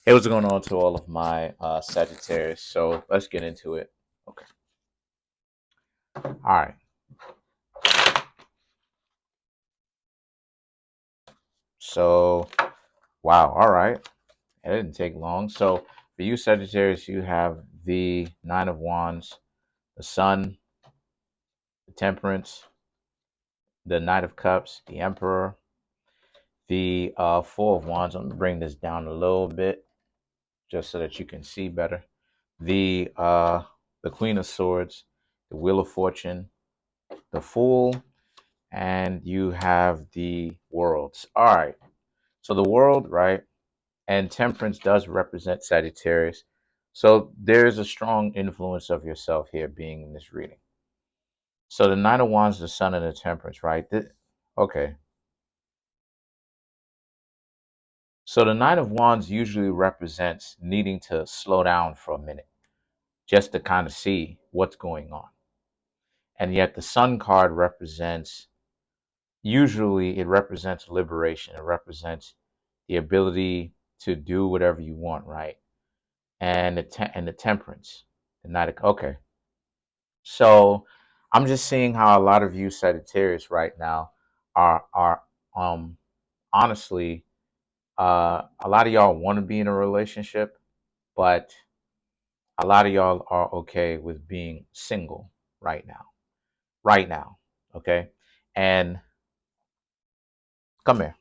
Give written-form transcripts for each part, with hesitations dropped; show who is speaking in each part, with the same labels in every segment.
Speaker 1: Hey, what's going on to all of my Sagittarius? So let's get into it. Okay. All right. So, wow. All right. It didn't take long. So for you Sagittarius, you have the Nine of Wands, the Sun, the Temperance, the Knight of Cups, the Emperor, the Four of Wands. I'm going to bring this down a little bit just so that you can see better. The Queen of Swords, the Wheel of Fortune, the Fool, and you have the Worlds. All right. So the World, right? And Temperance does represent Sagittarius. So there's a strong influence of yourself here being in this reading. So the Nine of Wands, the Sun, and the Temperance, right? Okay. So the Nine of Wands usually represents needing to slow down for a minute just to kind of see what's going on. And yet the Sun card represents, usually it represents liberation. It represents the ability to do whatever you want, right? And the Temperance, the Knight of, okay. So I'm just seeing how a lot of you Sagittarius right now are honestly, a lot of y'all want to be in a relationship, but a lot of y'all are okay with being single right now. Right now. Okay. And come here.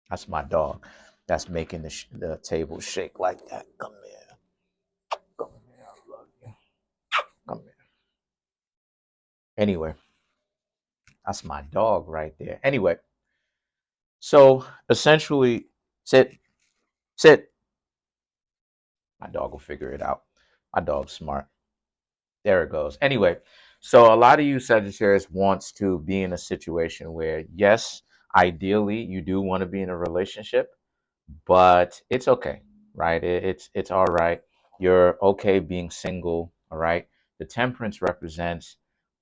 Speaker 1: That's my dog. That's making the table shake like that. Come here. Come here. I love you. Come here. Anyway, that's my dog right there. Anyway, so essentially, sit, sit. My dog will figure it out. My dog's smart. There it goes. Anyway, so a lot of you Sagittarius wants to be in a situation where, yes, ideally you do want to be in a relationship, but it's okay, right? It's all right. You're okay being single, all right? The Temperance represents,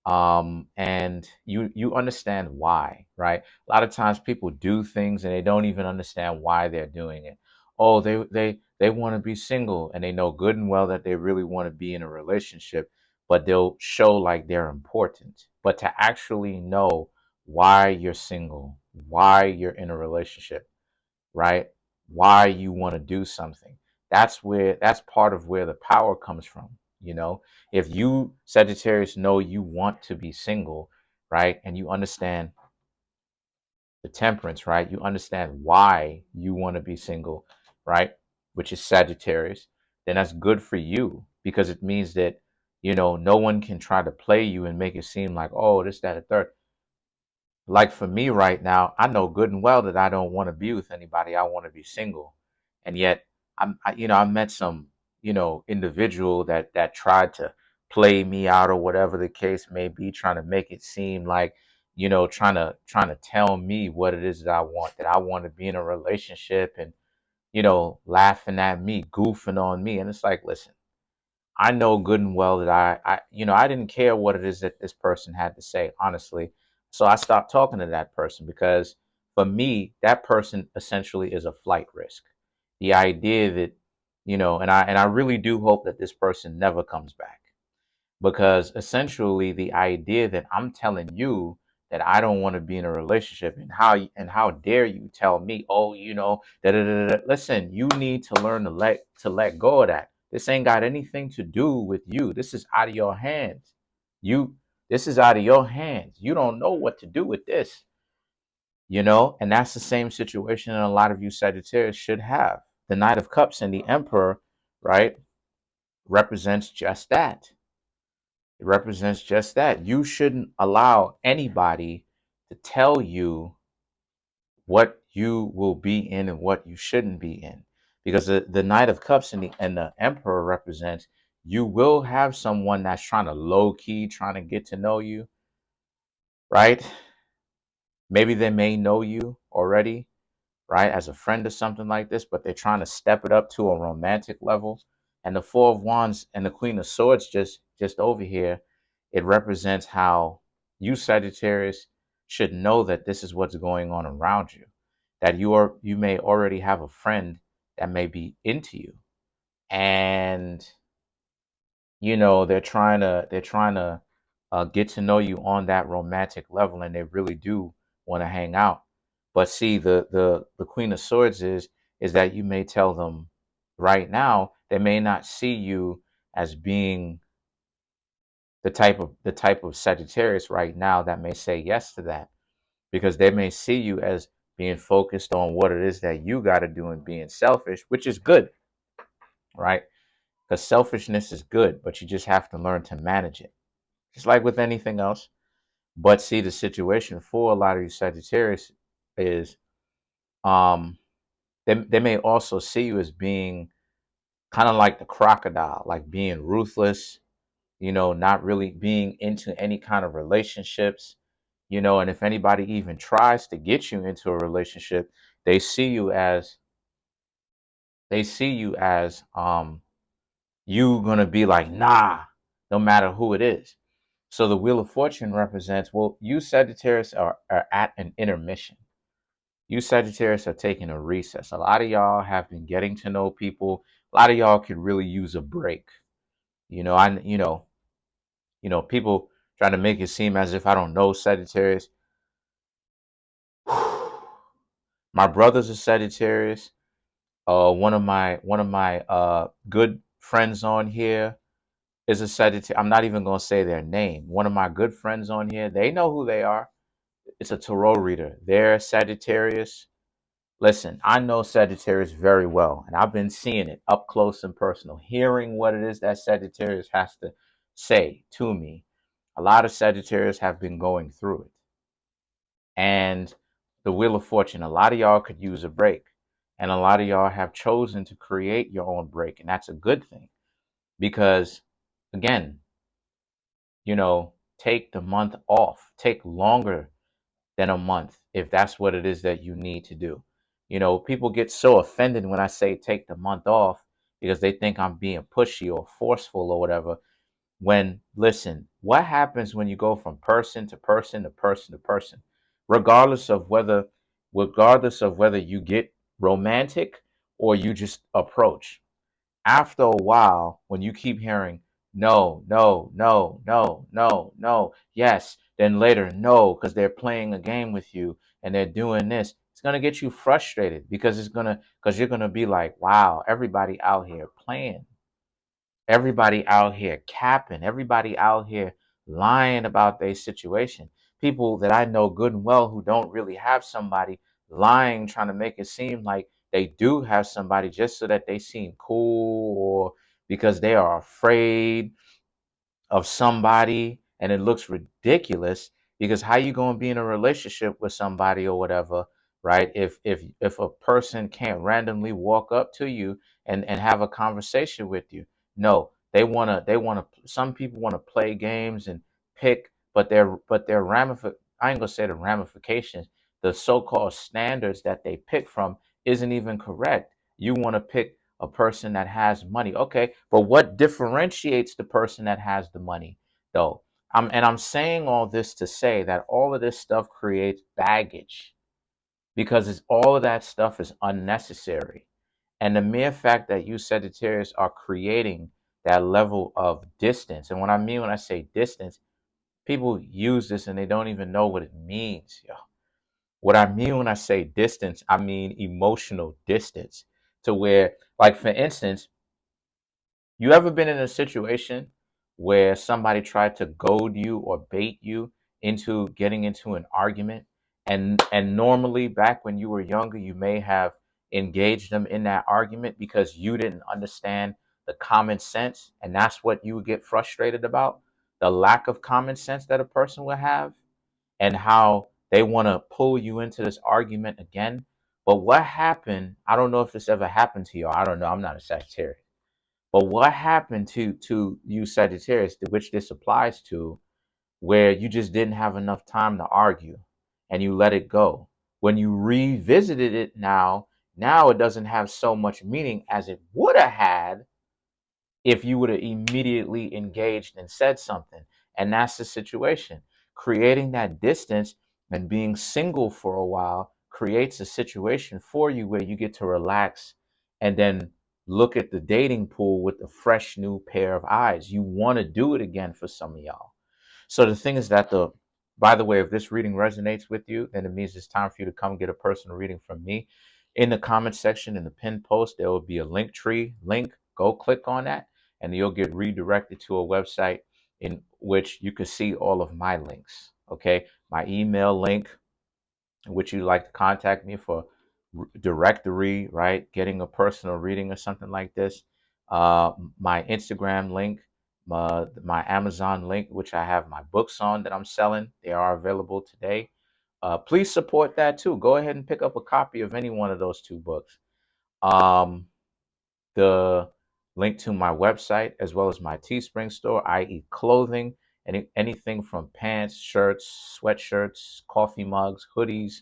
Speaker 1: and you understand why, right? A lot of times people do things and they don't even understand why they're doing it. Oh, they want to be single and they know good and well that they really want to be in a relationship, but they'll show like they're important. But to actually know why you're single, why you're in a relationship, right? Why you want to do something. That's part of where the power comes from. You know, if you Sagittarius know you want to be single, right? And you understand the Temperance, right? You understand why you want to be single, right? Which is Sagittarius, then that's good for you because it means that, no one can try to play you and make it seem like, oh, this, that, and third. Like for me right now, I know good and well that I don't want to be with anybody. I want to be single. And yet I met some, individual that tried to play me out or whatever the case may be, trying to make it seem like, trying to tell me what it is that I want to be in a relationship and, laughing at me, goofing on me. And it's like, listen, I know good and well that I didn't care what it is that this person had to say, honestly. So I stopped talking to that person because for me, that person essentially is a flight risk. The idea that, and I really do hope that this person never comes back because essentially the idea that I'm telling you that I don't want to be in a relationship and how dare you tell me, oh, da, da, da, da. Listen, you need to learn to let go of that. This ain't got anything to do with you. This is out of your hands. You this is out of your hands. You don't know what to do with this, and that's the same situation that a lot of you Sagittarius should have. The Knight of Cups and the Emperor, right, represents just that. It represents just that. You shouldn't allow anybody to tell you what you will be in and what you shouldn't be in. Because the Knight of Cups and the Emperor represents you will have someone that's trying to low key, trying to get to know you, right? Maybe they may know you already, right, as a friend or something like this, but they're trying to step it up to a romantic level. And the Four of Wands and the Queen of Swords just over here, it represents how you Sagittarius should know that this is what's going on around you. That you may already have a friend that may be into you, and they're trying to get to know you on that romantic level, and they really do want to hang out. But see, the Queen of Swords is that you may tell them right now they may not see you as being the type of Sagittarius right now that may say yes to that, because they may see you as being focused on what it is that you got to do and being selfish, which is good, right? Because selfishness is good, but you just have to learn to manage it, just like with anything else. But see, the situation for a lot of you Sagittarius is um they may also see you as being kind of like the crocodile, like being ruthless, not really being into any kind of relationships, and if anybody even tries to get you into a relationship, they see you as they see you as you gonna be like, nah, no matter who it is. So the Wheel of Fortune represents, well, you Sagittarius are at an intermission. You Sagittarius are taking a recess. A lot of y'all have been getting to know people. A lot of y'all could really use a break. I people trying to make it seem as if I don't know Sagittarius. My brother's a Sagittarius. One of my good friends on here is a Sagittarius. I'm not even gonna say their name. One of my good friends on here, they know who they are. It's a tarot reader. They're Sagittarius. Listen, I know Sagittarius very well, and I've been seeing it up close and personal, hearing what it is that Sagittarius has to say to me. A lot of Sagittarius have been going through it. And the Wheel of Fortune, a lot of y'all could use a break. And a lot of y'all have chosen to create your own break. And that's a good thing because, again, take the month off, take longer than a month if that's what it is that you need to do. People get so offended when I say take the month off because they think I'm being pushy or forceful or whatever. When, listen, what happens when you go from person to person to person to person, regardless of whether you get romantic or you just approach, after a while, when you keep hearing no, no, no, no, no, no, yes, then later no, because they're playing a game with you and they're doing this, it's gonna get you frustrated because you're gonna be like, wow, everybody out here playing, everybody out here capping, everybody out here lying about their situation. People that I know good and well who don't really have somebody, lying, trying to make it seem like they do have somebody just so that they seem cool, or because they are afraid of somebody, and it looks ridiculous because how you going to be in a relationship with somebody or whatever, right? If a person can't randomly walk up to you and have a conversation with you. No, they want to some people want to play games and pick, but their I ain't gonna say the ramifications, the so-called standards that they pick from isn't even correct. You want to pick a person that has money. Okay, but what differentiates the person that has the money, though? And I'm saying all this to say that all of this stuff creates baggage because all of that stuff is unnecessary. And the mere fact that you Sagittarius are creating that level of distance, and what I mean when I say distance, people use this and they don't even know what it means, yo. What I mean when I say distance, I mean emotional distance, to where, like, for instance, you ever been in a situation where somebody tried to goad you or bait you into getting into an argument? And normally back when you were younger, you may have engaged them in that argument because you didn't understand the common sense, and that's what you would get frustrated about, the lack of common sense that a person will have, and how they want to pull you into this argument again. But what happened? I don't know if this ever happened to you. I don't know. I'm not a Sagittarius. But what happened to you Sagittarius, which this applies to, where you just didn't have enough time to argue and you let it go? When you revisited it now it doesn't have so much meaning as it would have had if you would have immediately engaged and said something. And that's the situation. Creating that distance and being single for a while creates a situation for you where you get to relax and then look at the dating pool with a fresh new pair of eyes. You want to do it again for some of y'all. So the thing is that by the way, if this reading resonates with you, then it means it's time for you to come get a personal reading from me. In the comment section, in the pinned post, there will be a link tree link. Go click on that, and you'll get redirected to a website in which you can see all of my links. Okay, my email link, in which you'd like to contact me for directory, right? Getting a personal reading or something like this. My Instagram link, my Amazon link, which I have my books on that I'm selling. They are available today. Please support that too. Go ahead and pick up a copy of any one of those two books. Um, the link to my website as well as my Teespring store, i.e. clothing, anything from pants, shirts, sweatshirts, coffee mugs, hoodies,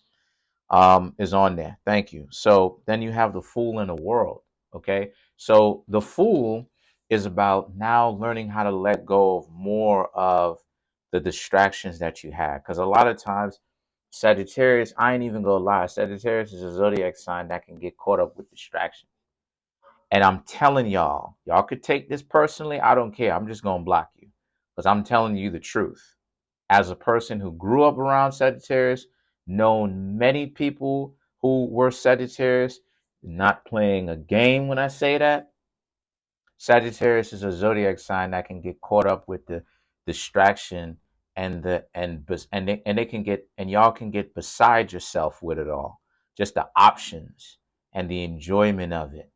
Speaker 1: is on there. Thank you. So then you have the Fool in the World. Okay. So the Fool is about now learning how to let go of more of the distractions that you have. Because a lot of times, Sagittarius, I ain't even gonna lie, Sagittarius is a zodiac sign that can get caught up with distractions. And I'm telling y'all could take this personally. I don't care. I'm just gonna block you because I'm telling you the truth. As a person who grew up around Sagittarius, known many people who were Sagittarius, not playing a game when I say that. Sagittarius is a zodiac sign that can get caught up with the distraction and they can get, and y'all can get beside yourself with it all. Just the options and the enjoyment of it.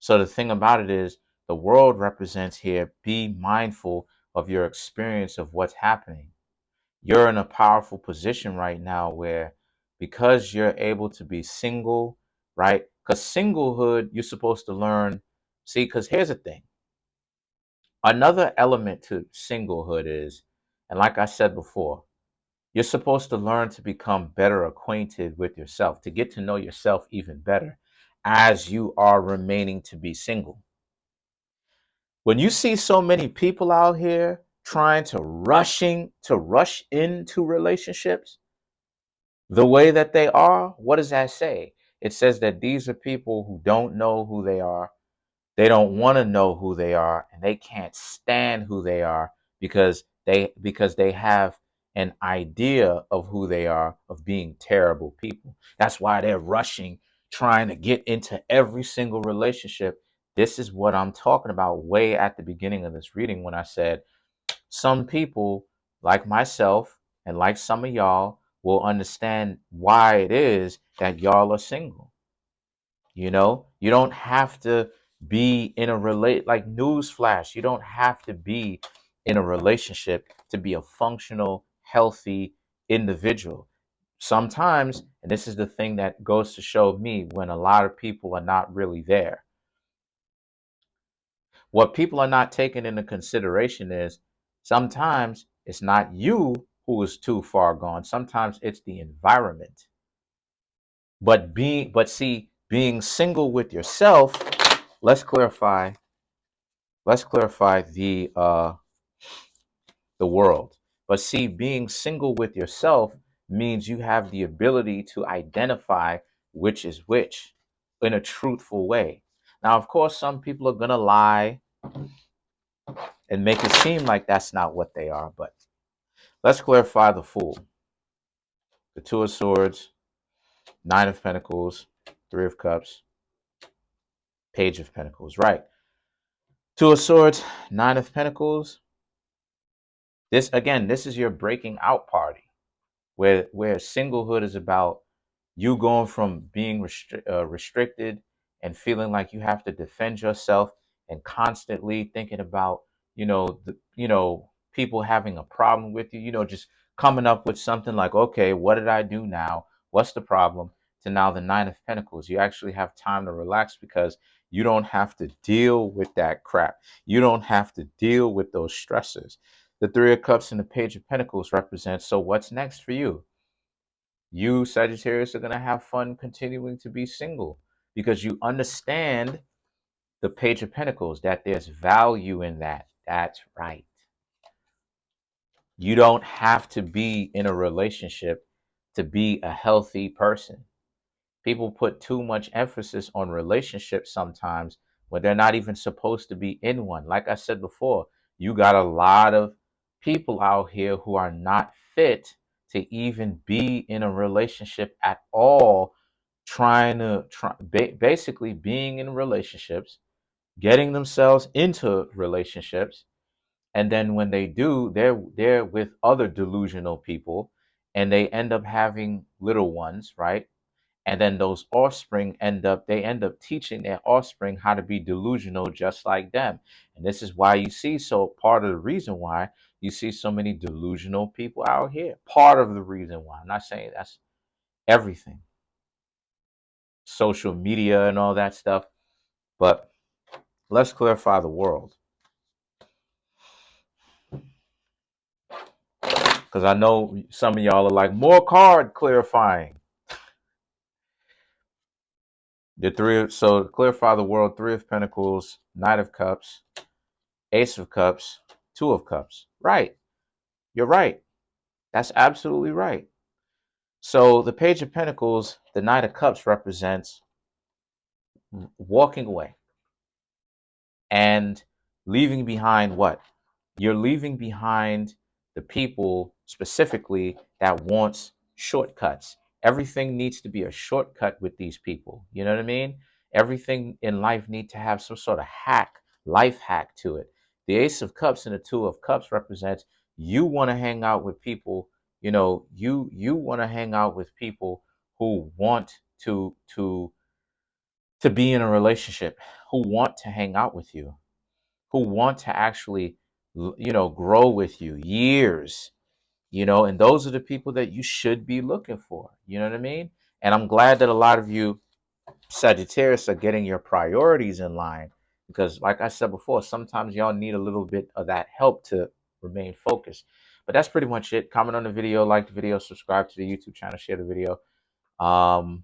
Speaker 1: So the thing about it is the world represents here, be mindful of your experience of what's happening. You're in a powerful position right now where, because you're able to be single, right? Because singlehood, you're supposed to learn. See, because here's the thing. Another element to singlehood is, and like I said before, you're supposed to learn to become better acquainted with yourself, to get to know yourself even better as you are remaining to be single. When you see so many people out here trying to rush into relationships the way that they are, what does that say? It says that these are people who don't know who they are. They don't want to know who they are, and they can't stand who they are because they have an idea of who they are, of being terrible people. That's why they're rushing, trying to get into every single relationship. This is what I'm talking about way at the beginning of this reading when I said some people like myself and like some of y'all will understand why it is that y'all are single. You don't have to be in a like newsflash. You don't have to be in a relationship to be a functional, healthy individual. Sometimes, and this is the thing that goes to show me when a lot of people are not really there. What people are not taking into consideration is sometimes it's not you who is too far gone. Sometimes it's the environment. Being single with yourself, let's clarify the world. But see, being single with yourself means you have the ability to identify which is which in a truthful way. Now, of course, some people are gonna lie and make it seem like that's not what they are, but let's clarify the Fool. The Two of Swords, Nine of Pentacles, Three of Cups, Page of Pentacles, right? Two of Swords, Nine of Pentacles. This is your breaking out party, where singlehood is about you going from being restricted and feeling like you have to defend yourself and constantly thinking about people having a problem with you, just coming up with something like, okay, what did I do now, what's the problem, to now the Nine of Pentacles. You actually have time to relax because you don't have to deal with that crap. You don't have to deal with those stressors. The Three of Cups and the Page of Pentacles represent, so what's next for you? You, Sagittarius, are going to have fun continuing to be single because you understand the Page of Pentacles, that there's value in that. That's right. You don't have to be in a relationship to be a healthy person. People put too much emphasis on relationships sometimes when they're not even supposed to be in one. Like I said before, you got a lot of people out here who are not fit to even be in a relationship at all, basically being in relationships, getting themselves into relationships, and then when they do, they're with other delusional people, and they end up having little ones, right? And then those offspring end up teaching their offspring how to be delusional just like them. And this is why you see, so part of the reason why you see so many delusional people out here, part of the reason why. I'm not saying that's everything, social media and all that stuff, but let's clarify the world, because I know some of y'all are like, more card clarifying. So to clarify the world: Three of Pentacles, Knight of Cups, Ace of Cups, Two of Cups. Right. You're right. That's absolutely right. So the Page of Pentacles, the Knight of Cups, represents walking away and leaving behind what? You're leaving behind the people specifically that wants shortcuts. Everything needs to be a shortcut with these people. You know what I mean? Everything in life needs to have some sort of life hack to it. The Ace of Cups and the Two of Cups represents you want to hang out with people, you want to hang out with people who want to be in a relationship, who want to hang out with you, who want to actually, grow with you years, and those are the people that you should be looking for. You know what I mean? And I'm glad that a lot of you Sagittarius are getting your priorities in line, because, like I said before, sometimes y'all need a little bit of that help to remain focused. But that's pretty much it. Comment on the video, like the video, subscribe to the YouTube channel, share the video. Um,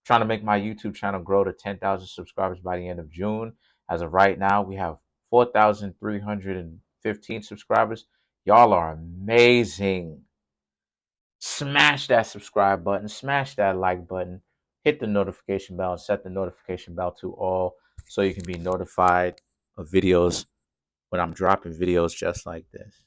Speaker 1: Trying to make my YouTube channel grow to 10,000 subscribers by the end of June. As of right now, we have 4,315 subscribers. Y'all are amazing. Smash that subscribe button, smash that like button, hit the notification bell, and set the notification bell to all so you can be notified of videos when I'm dropping videos just like this.